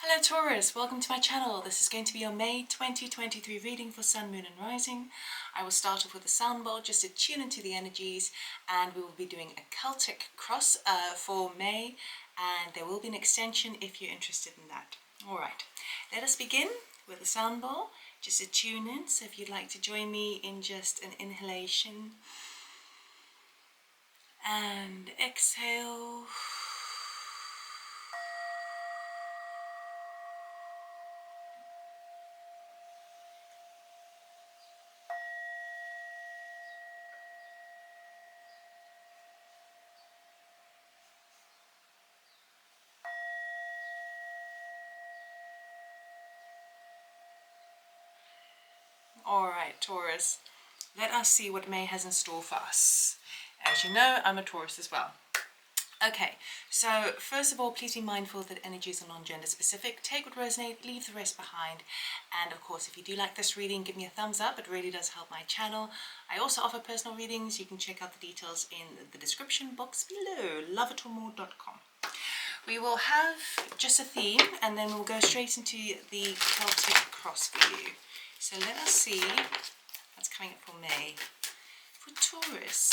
Hello Taurus, welcome to my channel. This is going to be your May 2023 reading for Sun, Moon and Rising. I will start off with a sound bowl just to tune into the energies, and we will be doing a Celtic cross for May, and there will be an extension if you're interested in that. Alright, let us begin with a sound bowl just to tune in. So if you'd like to join me in just an inhalation and exhale. Alright, Taurus, let us see what May has in store for us. As you know, I'm a Taurus as well. Okay, so first of all, please be mindful that energies are non-gender specific. Take what resonates, leave the rest behind. And of course, if you do like this reading, give me a thumbs up. It really does help my channel. I also offer personal readings. You can check out the details in the description box below, loveatormore.com. We will have just a theme, and then we'll go straight into the Celtic cross for you. So let us see what's coming up for May. For Taurus,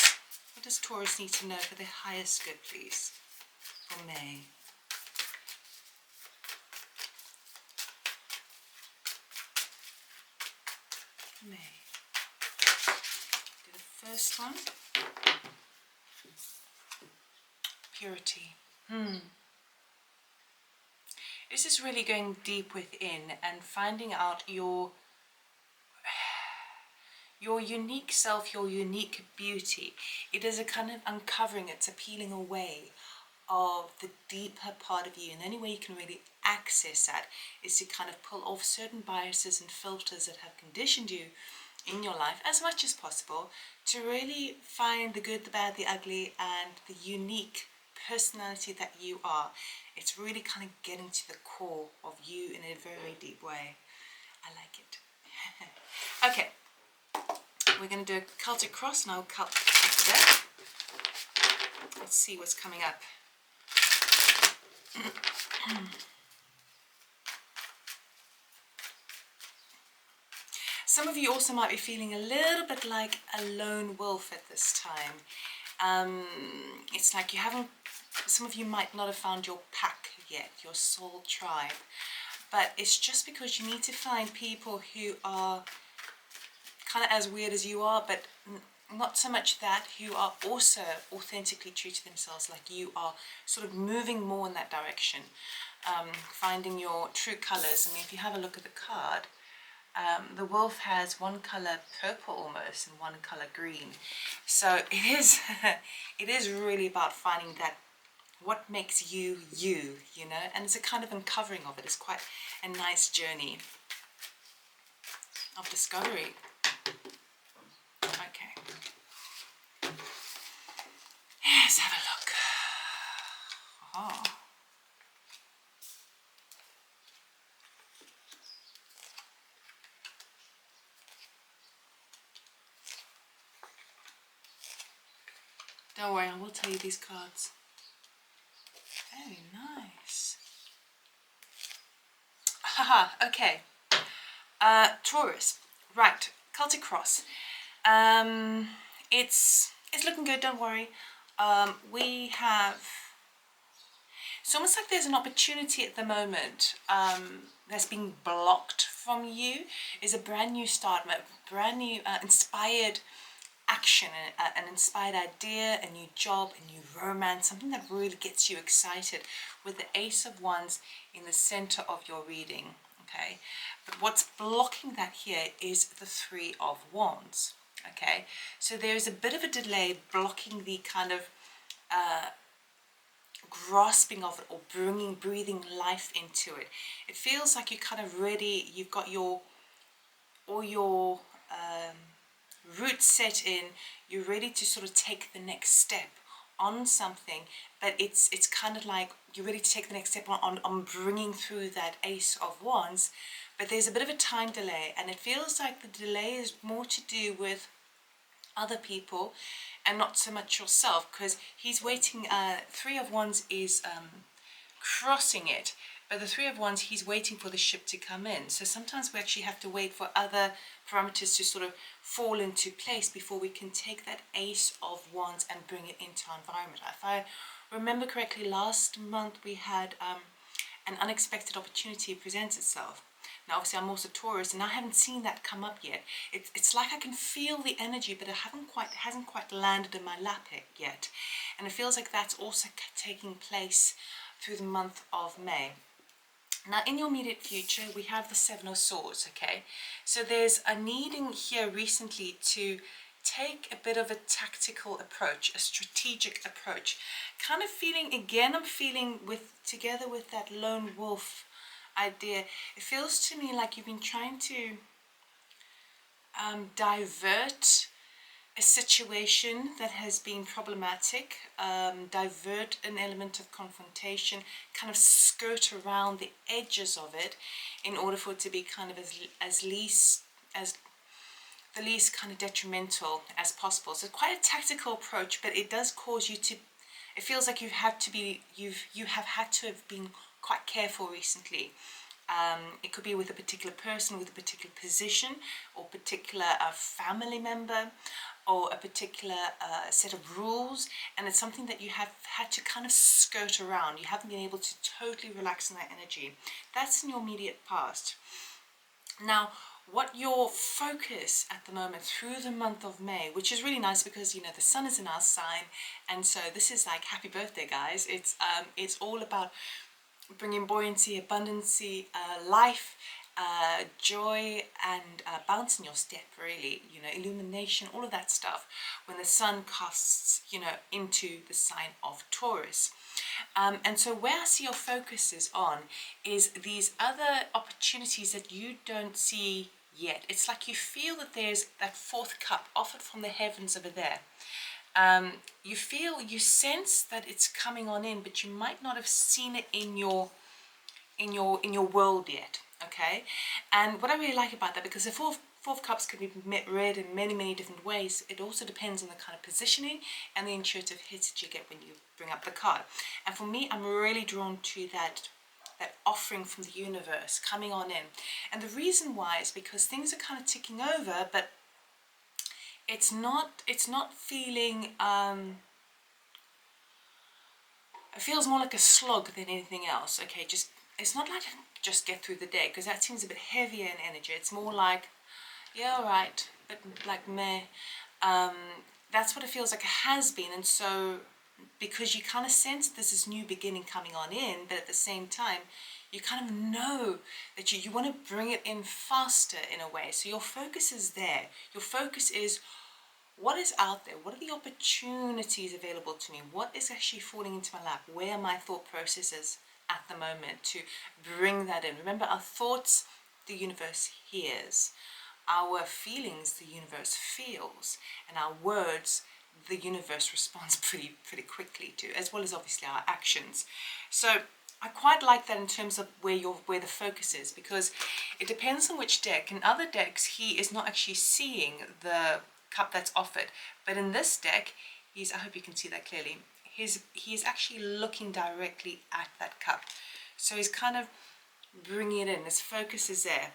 what does Taurus need to know for their highest good, please, for May? May. Do the first one. Purity. This is really going deep within and finding out your unique self, your unique beauty. It is a kind of uncovering, it's a peeling away of the deeper part of you. And the only way you can really access that is to kind of pull off certain biases and filters that have conditioned you in your life as much as possible to really find the good, the bad, the ugly, and the unique personality that you are. It's really kind of getting to the core of you in a very, very deep way. I like it. Okay. We're going to do a Celtic cross, and I'll cut after that. Let's see what's coming up. Some of you also might be feeling a little bit like a lone wolf at this time. It's like some of you might not have found your pack yet, your soul tribe. But it's just because you need to find people who are kind of as weird as you are, but not so much that, who are also authentically true to themselves, like you are, sort of moving more in that direction, finding your true colors. I mean, if you have a look at the card, the wolf has one color purple almost and one color green. So it is really about finding that what makes you, you know, and it's a kind of uncovering of it. It's quite a nice journey of discovery. Okay. Let's have a look. Oh. Don't worry, I will tell you these cards. Very nice. Haha, okay. Taurus. Right, Celtic cross. It's looking good, don't worry. It's almost like there's an opportunity at the moment that's being blocked from you. Is a brand new start, a brand new inspired action, an inspired idea, a new job, a new romance, something that really gets you excited, with the Ace of Wands in the center of your reading. Okay, but what's blocking that here is the Three of Wands. Okay, so there's a bit of a delay blocking the kind of grasping of it, or breathing life into it. It feels like you're kind of ready, you've got all your roots set in, you're ready to sort of take the next step on something, but it's kind of like you're ready to take the next step on bringing through that Ace of Wands, but there's a bit of a time delay, and it feels like the delay is more to do with other people and not so much yourself, because he's waiting. Three of Wands is crossing it, But the Three of Wands, he's waiting for the ship to come in. So sometimes we actually have to wait for other parameters to sort of fall into place before we can take that Ace of Wands and bring it into our environment. If I remember correctly, last month we had an unexpected opportunity present itself. Now obviously I'm also Taurus and I haven't seen that come up yet. It's like I can feel the energy, but it hasn't quite landed in my lap yet. And it feels like that's also taking place through the month of May. Now in your immediate future we have the Seven of Swords, okay? So there's a needing here recently to take a bit of a tactical approach, a strategic approach. Kind of feeling, again, I'm feeling together with that lone wolf idea, it feels to me like you've been trying to divert a situation that has been problematic, divert an element of confrontation, kind of skirt around the edges of it in order for it to be kind of as the least kind of detrimental as possible. So quite a tactical approach, but it does cause you to, it feels like you have had to have been quite careful recently. It could be with a particular person, with a particular position, or particular family member, or a particular set of rules, and it's something that you have had to kind of skirt around. You haven't been able to totally relax in that energy. That's in your immediate past. Now, what your focus at the moment through the month of May, which is really nice because, you know, the sun is in our sign, and so this is like happy birthday, guys. It's all about bringing buoyancy, abundancy, life, joy, and bounce in your step, really, you know, illumination, all of that stuff when the sun casts, you know, into the sign of Taurus. And so where I see your focus is these other opportunities that you don't see yet. It's like you feel that there's that fourth cup offered from the heavens over there. You sense that it's coming on in, but you might not have seen it in your world yet. Okay, and what I really like about that, because the fourth cups can be read in many different ways, it also depends on the kind of positioning and the intuitive hits that you get when you bring up the card. And for me, I'm really drawn to that offering from the universe coming on in. And the reason why is because things are kind of ticking over, but it's not feeling it feels more like a slog than anything else. Okay, it's not like just get through the day, because that seems a bit heavier in energy. It's more like, yeah, all right, but like meh. That's what it feels like it has been. And so because you kind of sense there's this new beginning coming on in, but at the same time you kind of know that you want to bring it in faster in a way. So your focus is there. Your focus is what is out there, what are the opportunities available to me, what is actually falling into my lap, where are my thought processes at the moment to bring that in. Remember, our thoughts the universe hears, our feelings the universe feels, and our words the universe responds pretty quickly to, as well as obviously our actions. So I quite like that in terms of where the focus is, because it depends on which deck. In other decks, he is not actually seeing the cup that's offered, but in this deck, I hope you can see that clearly, he is actually looking directly at that cup. So he's kind of bringing it in. His focus is there.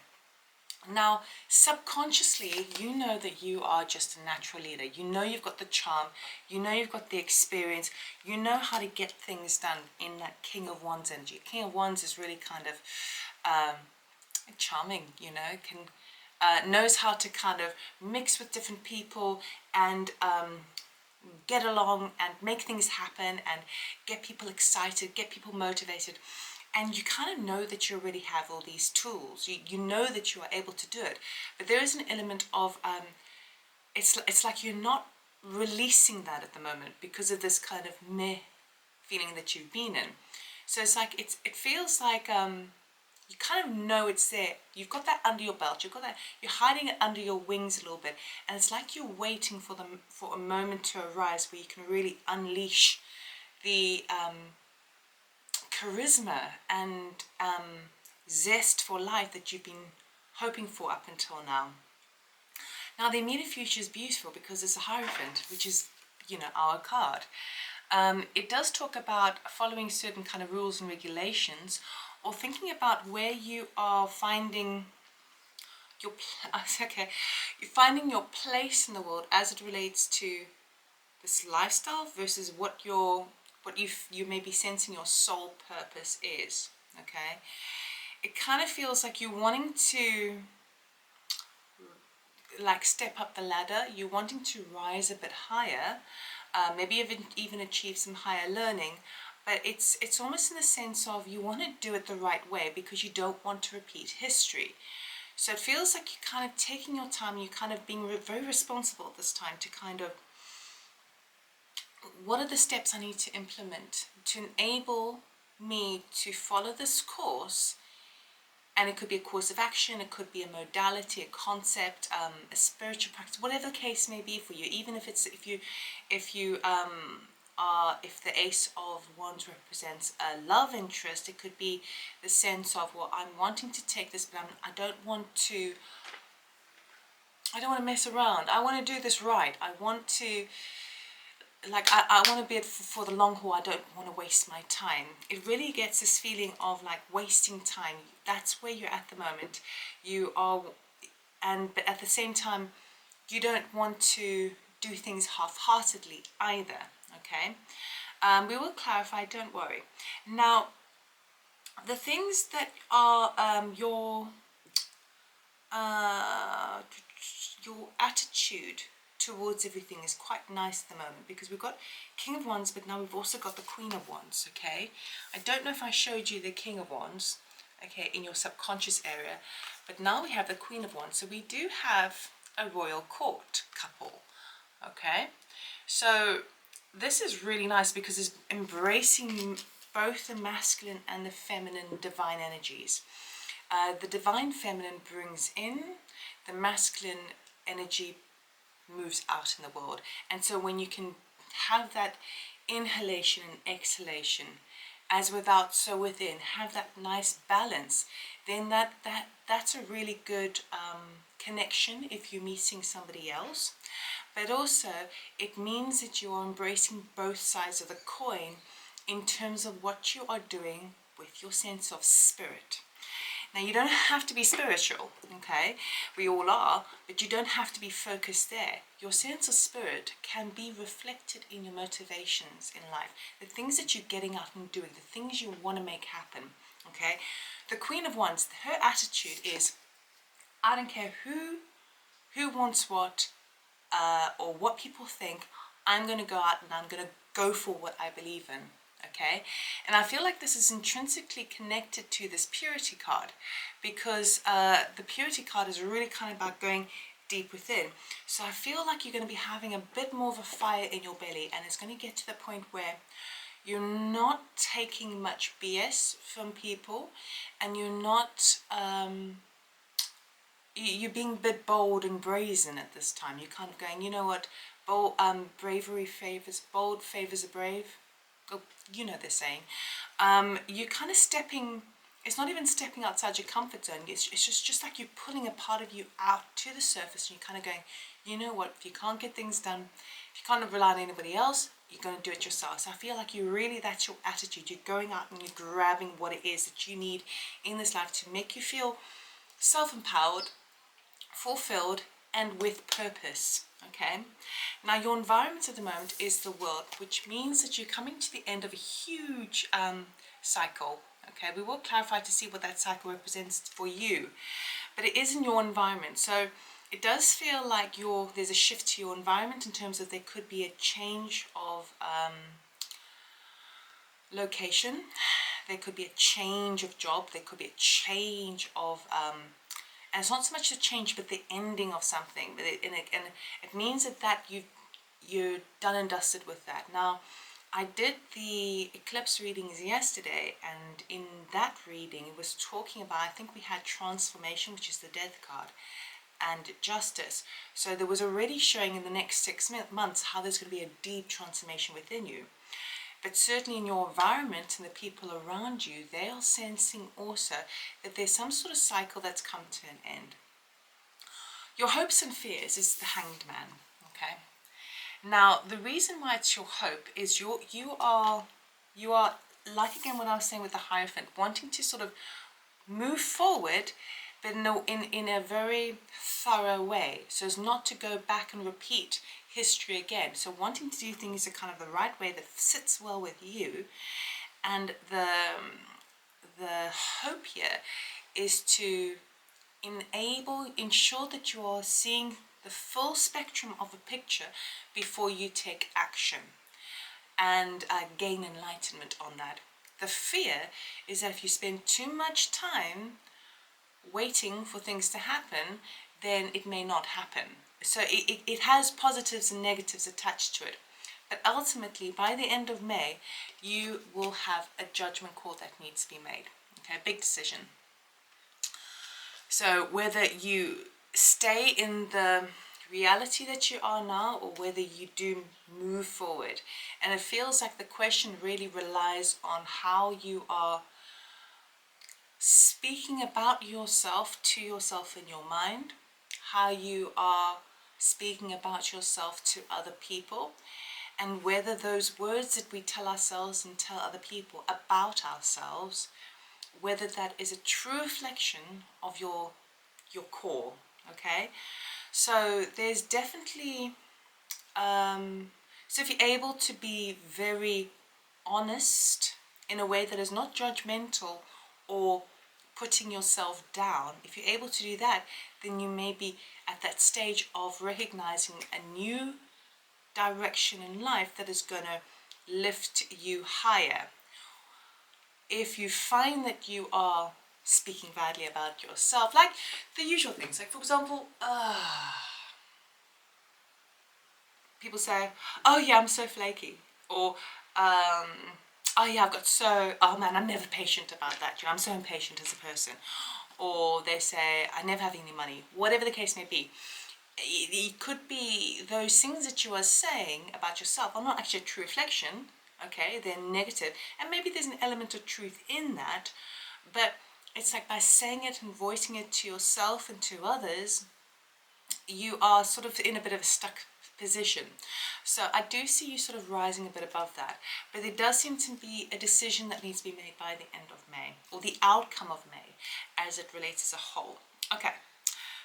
Now, subconsciously, you know that you are just a natural leader. You know you've got the charm. You know you've got the experience. You know how to get things done in that King of Wands energy. King of Wands is really kind of charming, you know, knows how to kind of mix with different people and get along and make things happen and get people excited, get people motivated. And you kind of know that you already have all these tools. You know that you are able to do it. But there is an element of, it's like you're not releasing that at the moment because of this kind of meh feeling that you've been in. So it's like, it feels like you kind of know it's there. You've got that under your belt. You've got that. You're hiding it under your wings a little bit, and it's like you're waiting for a moment to arise where you can really unleash the charisma and zest for life that you've been hoping for up until now. Now, the immediate future is beautiful because it's a Hierophant, which is, you know, our card. It does talk about following certain kind of rules and regulations, or thinking about where you are finding your you're finding your place in the world as it relates to this lifestyle versus what you may be sensing your soul purpose is. Okay, it kind of feels like you're wanting to like step up the ladder, you're wanting to rise a bit higher, maybe even achieve some higher learning, but it's almost in the sense of you want to do it the right way because you don't want to repeat history. So it feels like you're kind of taking your time, you're kind of being very responsible at this time to kind of, what are the steps I need to implement to enable me to follow this course? And it could be a course of action, it could be a modality, a concept, a spiritual practice, whatever the case may be for you. Even if it's if the Ace of Wands represents a love interest, it could be the sense of, well, I'm wanting to take this, but I don't want to mess around. I want to do this right. I want to, like, I want to be it for the long haul. I don't want to waste my time. It really gets this feeling of like wasting time. That's where you're at the moment. You are, but at the same time, you don't want to do things half-heartedly either. Okay, we will clarify. Don't worry. Now, the things that are your attitude towards everything is quite nice at the moment, because we've got King of Wands, but now we've also got the Queen of Wands. Okay, I don't know if I showed you the King of Wands, okay, in your subconscious area, but now we have the Queen of Wands. So we do have a royal court couple. Okay, so this is really nice because it's embracing both the masculine and the feminine divine energies. The divine feminine brings in, the masculine energy moves out in the world. And so when you can have that inhalation and exhalation, as without so within, have that nice balance, then that's a really good connection if you're meeting somebody else. But also it means that you are embracing both sides of the coin in terms of what you are doing with your sense of spirit. Now, you don't have to be spiritual, okay? We all are, but you don't have to be focused there. Your sense of spirit can be reflected in your motivations in life, the things that you're getting out and doing, the things you want to make happen, okay? The Queen of Wands, her attitude is, I don't care who wants what, or what people think. I'm going to go out and I'm going to go for what I believe in. Okay, and I feel like this is intrinsically connected to this purity card, because the purity card is really kind of about going deep within. So I feel like you're going to be having a bit more of a fire in your belly, and it's going to get to the point where you're not taking much BS from people, and you're not you're being a bit bold and brazen at this time. You're kind of going, you know what, bravery favors, bold favors the brave. Oh, you know they're saying. You're kind of stepping, it's not even stepping outside your comfort zone. It's just like you're pulling a part of you out to the surface, and you're kind of going, you know what, if you can't get things done, if you can't rely on anybody else, you're going to do it yourself. So I feel like that's your attitude. You're going out and you're grabbing what it is that you need in this life to make you feel self-empowered, fulfilled, and with purpose. Okay, now your environment at the moment is the world, which means that you're coming to the end of a huge cycle. Okay, we will clarify to see what that cycle represents for you, but it is in your environment. So it does feel like there's a shift to your environment in terms of there could be a change of location, there could be a change of job, there could be a change of and it's not so much the change, but the ending of something. But it means that you're done and dusted with that. Now, I did the eclipse readings yesterday, and in that reading, it was talking about, I think we had transformation, which is the death card, and justice. So there was already showing in the next 6 months how there's going to be a deep transformation within you. But certainly in your environment and the people around you, they are sensing also that there's some sort of cycle that's come to an end. Your hopes and fears is the Hanged Man, okay? Now, the reason why it's your hope is you are like again what I was saying with the Hierophant, wanting to sort of move forward, but in a very thorough way, so as not to go back and repeat history again. So wanting to do things the kind of the right way that sits well with you. And the hope here is to ensure that you are seeing the full spectrum of a picture before you take action, and gain enlightenment on that. The fear is that if you spend too much time waiting for things to happen, then it may not happen. So it has positives and negatives attached to it. But ultimately, by the end of May, you will have a judgment call that needs to be made. Okay, big decision. So whether you stay in the reality that you are now, or whether you do move forward. And it feels like the question really relies on how you are speaking about yourself to yourself in your mind, how you are speaking about yourself to other people, and whether those words that we tell ourselves and tell other people about ourselves, whether that is a true reflection of your core. Okay, so there's definitely so if you're able to be very honest in a way that is not judgmental or putting yourself down, if you're able to do that, then you may be at that stage of recognizing a new direction in life that is going to lift you higher. If you find that you are speaking badly about yourself, like the usual things, like for example, people say, oh yeah, I'm so flaky, or oh yeah, oh man, I'm never patient about that, I'm so impatient as a person. Or they say, I never have any money, whatever the case may be. It could be those things that you are saying about yourself are not actually a true reflection, okay, they're negative, and maybe there's an element of truth in that, but it's like by saying it and voicing it to yourself and to others, you are sort of in a bit of a stuck position. So I do see you sort of rising a bit above that, but there does seem to be a decision that needs to be made by the end of May, or the outcome of May as it relates as a whole. Okay,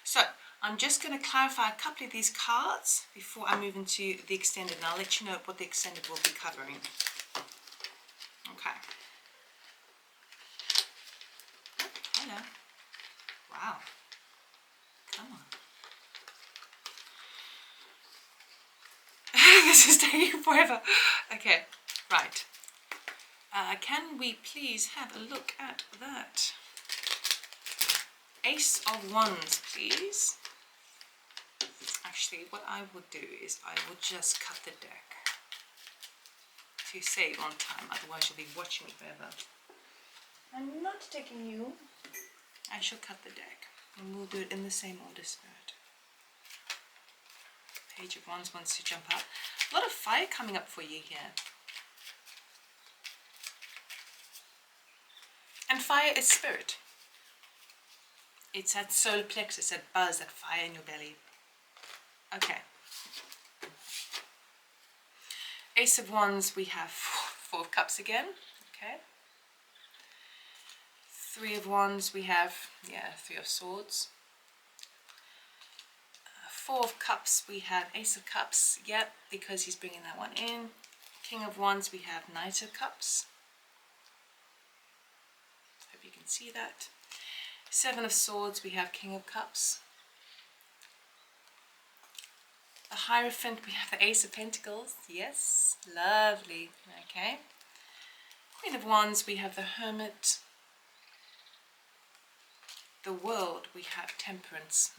so I'm just going to clarify a couple of these cards before I move into the extended, and I'll let you know what the extended will be covering. Okay. Hello. Wow. Come on. This is taking forever. Okay, right. Can we please have a look at that? Ace of Wands, please. Actually, what I would do is I would just cut the deck to save on time, otherwise you'll be watching me forever. I'm not taking you. I shall cut the deck, and we'll do it in the same order, Spirit. Page of Wands wants to jump up. A lot of fire coming up for you here. And fire is spirit. It's that solar plexus, that buzz, that fire in your belly. Okay. Ace of Wands, we have Four of Cups again. Okay. Three of Wands, we have, Three of Swords. Four of Cups, we have Ace of Cups, because he's bringing that one in. King of Wands, we have Knight of Cups. Hope you can see that. Seven of Swords, we have King of Cups. The Hierophant, we have the Ace of Pentacles. Yes, lovely. Okay. Queen of Wands, we have the Hermit. The World, we have Temperance.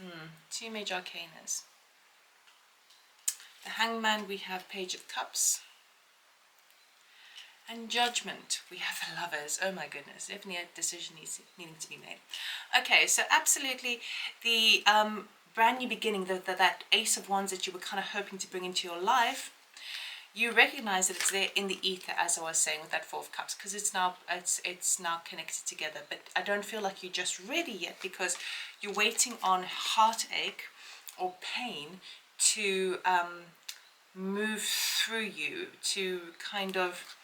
Two major arcanas. The Hangman, we have Page of Cups. And Judgment, we have the Lovers. Oh my goodness, definitely a decision needing to be made. Okay, so absolutely the brand new beginning, that Ace of Wands that you were kind of hoping to bring into your life, you recognize that it's there in the ether, as I was saying with that Four of Cups, because it's now connected together. But I don't feel like you're just ready yet, because you're waiting on heartache or pain to move through you, to kind of,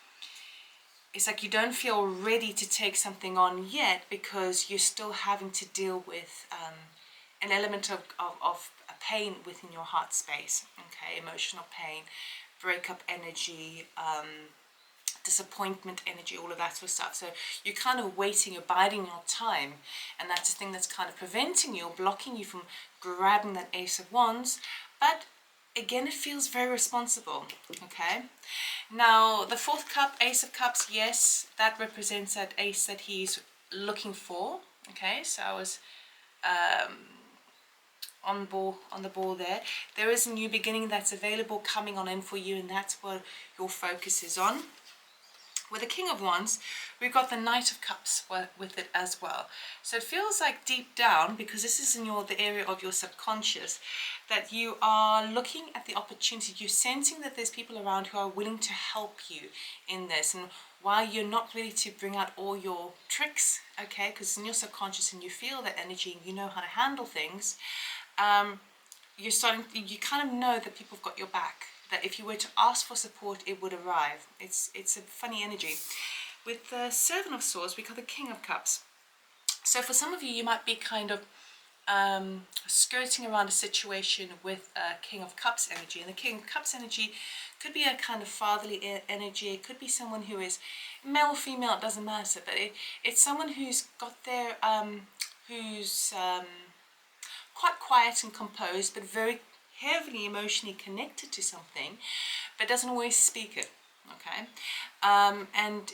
it's like you don't feel ready to take something on yet because you're still having to deal with an element of a pain within your heart space, okay, emotional pain, breakup energy, disappointment energy, all of that sort of stuff. So you're kind of waiting, you're biding your time, and that's the thing that's kind of preventing you or blocking you from grabbing that Ace of Wands. But again, it feels very responsible, okay? Now, the fourth cup, Ace of Cups, yes, that represents that ace that he's looking for, okay? So I was on the ball there. There is a new beginning that's available coming on in for you, and that's what your focus is on. With the King of Wands, we've got the Knight of Cups with it as well. So it feels like deep down, because this is in the area of your subconscious, that you are looking at the opportunity. You're sensing that there's people around who are willing to help you in this. And while you're not ready to bring out all your tricks, okay, because it's in your subconscious and you feel that energy and you know how to handle things, you kind of know that people have got your back, that if you were to ask for support, it would arrive. It's a funny energy. With the Servant of Swords, we got the King of Cups. So for some of you, you might be kind of skirting around a situation with King of Cups energy. And the King of Cups energy could be a kind of fatherly energy. It could be someone who is male or female, it doesn't matter. But it's someone who's got their, who's quite quiet and composed, but very heavily emotionally connected to something, but doesn't always speak it, okay? And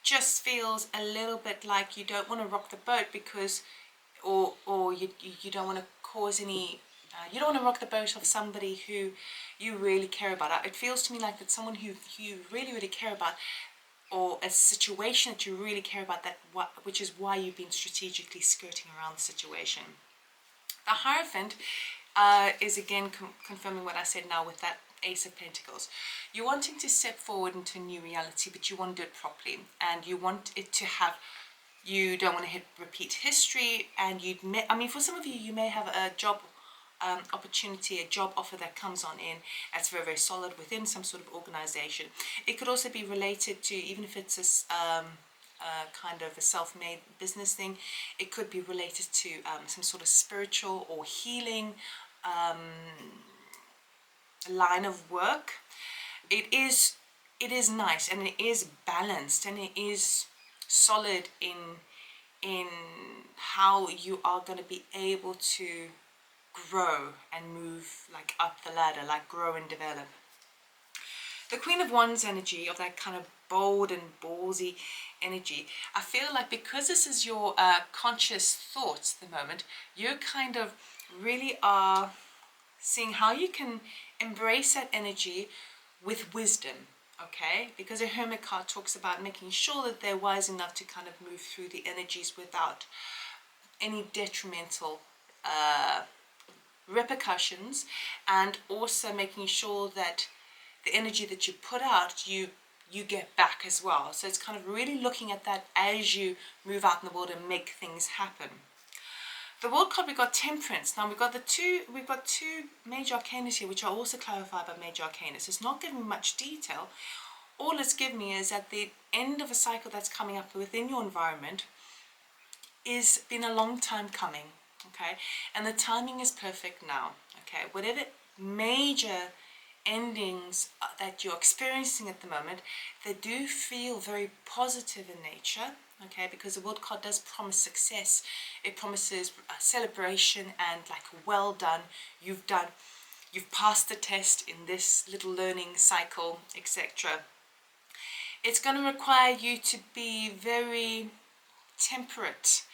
just feels a little bit like you don't want to rock the boat because, or you don't want to cause any, you don't want to rock the boat of somebody who you really care about. It feels to me like that someone who you really, really care about, or a situation that you really care about, which is why you've been strategically skirting around the situation. The Hierophant is again confirming what I said now with that Ace of Pentacles. You're wanting to step forward into a new reality, but you want to do it properly, and you want it to have, you don't want to repeat history, and for some of you, you may have a job opportunity, a job offer that comes on in that's very, very solid within some sort of organization. It could also be related to, even if it's a kind of a self-made business thing, it could be related to some sort of spiritual or healing line of work. It is nice, and it is balanced, and it is solid in how you are going to be able to grow and move like up the ladder, like grow and develop. The Queen of Wands energy, of that kind of bold and ballsy energy, I feel like because this is your conscious thoughts at the moment, you kind of really are seeing how you can embrace that energy with wisdom, okay? Because the Hermit card talks about making sure that they're wise enough to kind of move through the energies without any detrimental repercussions, and also making sure that the energy that you put out, you get back as well. So it's kind of really looking at that as you move out in the world and make things happen. The World card, we've got Temperance. Now we've got two major arcana here, which are also clarified by major arcana. So it's not giving me much detail. All it's giving me is at the end of a cycle that's coming up within your environment is been a long time coming, okay? And the timing is perfect now, okay? Whatever major endings that you're experiencing at the moment, they do feel very positive in nature, okay? Because the World card does promise success. It promises celebration and like, well done, you've passed the test in this little learning cycle, etc. It's going to require you to be very temperate,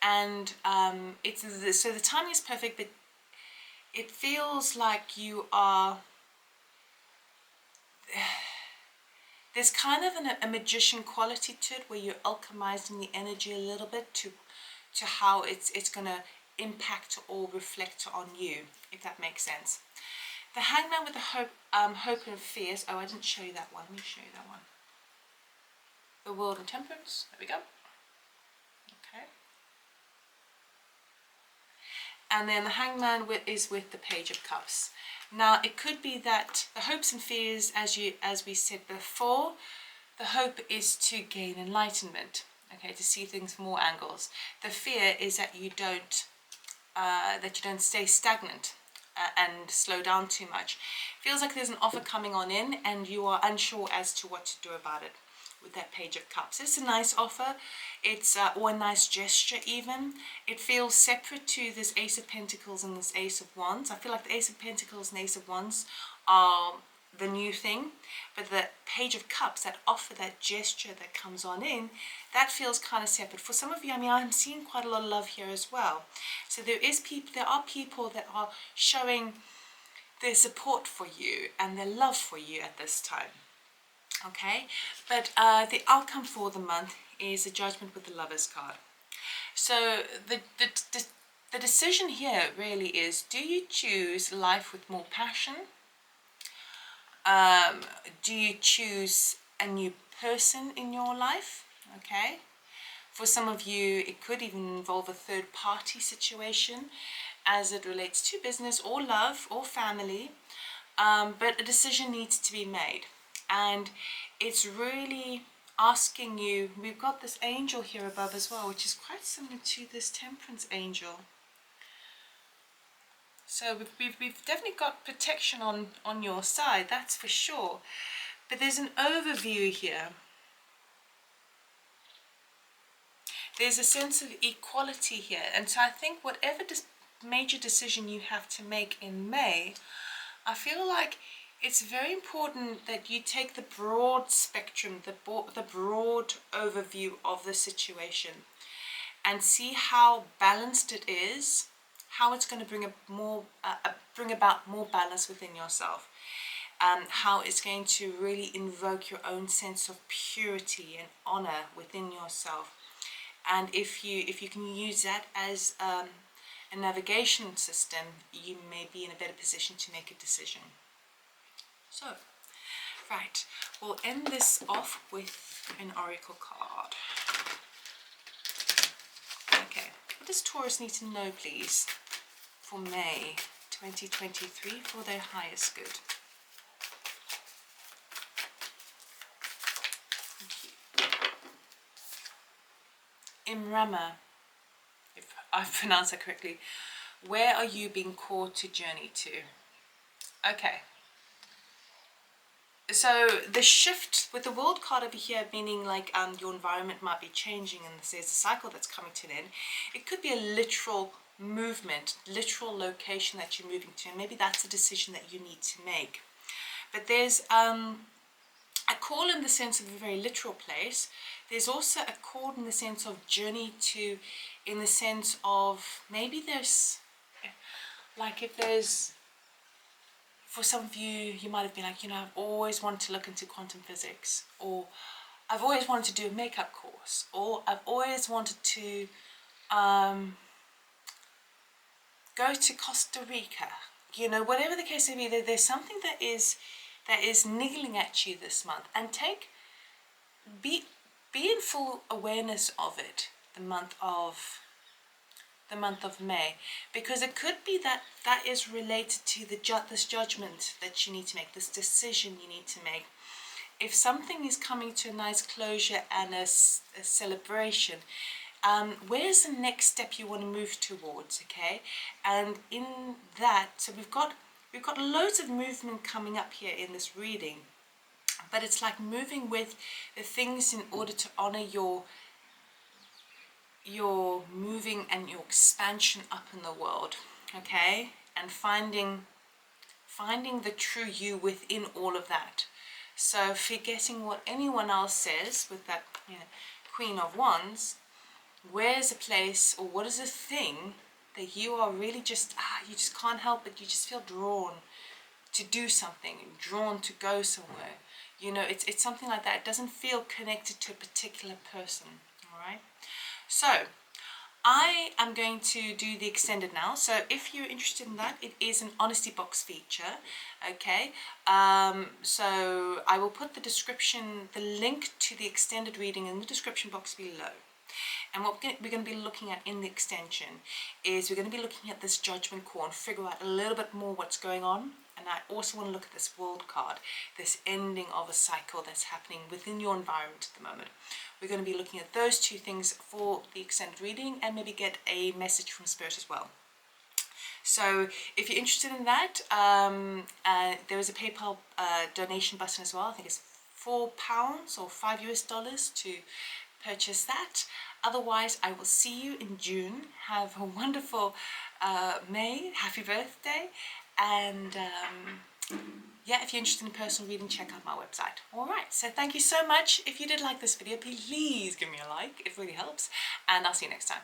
and so the timing is perfect, but it feels like you are, there's kind of a magician quality to it, where you're alchemizing the energy a little bit to how it's going to impact or reflect on you, if that makes sense. The Hangman with the hope and fears. Oh, I didn't show you that one. Let me show you that one. The World and Temperance. There we go. Okay. and then the Hangman is with the Page of Cups. Now it could be that the hopes and fears, as we said before, the hope is to gain enlightenment, okay, to see things from more angles. The fear is that you don't stay stagnant and slow down too much. Feels like there's an offer coming on in and you are unsure as to what to do about it with that Page of Cups. It's a nice offer. It's or a nice gesture even. It feels separate to this Ace of Pentacles and this Ace of Wands. I feel like the Ace of Pentacles and Ace of Wands are the new thing, but the Page of Cups, that offer, that gesture that comes on in, that feels kind of separate. For some of you, I mean, I'm seeing quite a lot of love here as well. So there are people that are showing their support for you and their love for you at this time. Okay, but the outcome for the month is a Judgment with the Lovers card. So the decision here really is, do you choose life with more passion? Do you choose a new person in your life? Okay, for some of you it could even involve a third party situation as it relates to business or love or family, but a decision needs to be made, and it's really asking you. We've got this angel here above as well, which is quite similar to this Temperance angel. So we've definitely got protection on your side, that's for sure. But there's an overview here. There's a sense of equality here. And so I think whatever major decision you have to make in May, I feel like it's very important that you take the broad spectrum, the broad overview of the situation and see how balanced it is, how it's going to bring about more balance within yourself, how it's going to really invoke your own sense of purity and honor within yourself. And if you can use that as a navigation system, you may be in a better position to make a decision. So, right, we'll end this off with an oracle card. Okay, what does Taurus need to know, please, for May 2023 for their highest good? Imrama, if I've pronounced that correctly, where are you being called to journey to? Okay. So the shift with the World card over here, meaning like your environment might be changing and there's a cycle that's coming to an end. It could be a literal movement, literal location that you're moving to, and maybe that's a decision that you need to make. But there's a call in the sense of a very literal place. There's also a call in the sense of journey to, in the sense of maybe there's, like if there's, for some of you, you might have been like, I've always wanted to look into quantum physics, or I've always wanted to do a makeup course, or I've always wanted to go to Costa Rica. Whatever the case may be, there's something that is niggling at you this month, and be in full awareness of it the month of May, because it could be that is related to this judgment that you need to make, this decision you need to make. If something is coming to a nice closure and a celebration, where's the next step you want to move towards? Okay, and in that, so we've got loads of movement coming up here in this reading, but it's like moving with the things in order to honor your moving and your expansion up in the world, okay, and finding the true you within all of that. So forgetting what anyone else says with that Queen of Wands, where's a place, or what is a thing that you are really just you just can't help it, you just feel drawn to do something, drawn to go somewhere. It's something like that. It doesn't feel connected to a particular person. All right, so I am going to do the extended now. So if you're interested in that, it is an honesty box feature. Okay, so I will put the link to the extended reading in the description box below. And what we're going to be looking at in the extension is we're going to be looking at this Judgment Core and figure out a little bit more what's going on. And I also want to look at this World card, this ending of a cycle that's happening within your environment at the moment. We're going to be looking at those two things for the extended reading and maybe get a message from Spirit as well. So if you're interested in that, there is a PayPal donation button as well. I think it's £4 or $5 to purchase that. Otherwise, I will see you in June. Have a wonderful May. Happy birthday. And yeah, if you're interested in personal reading, check out my website. Alright, so thank you so much. If you did like this video, please give me a like. It really helps. And I'll see you next time.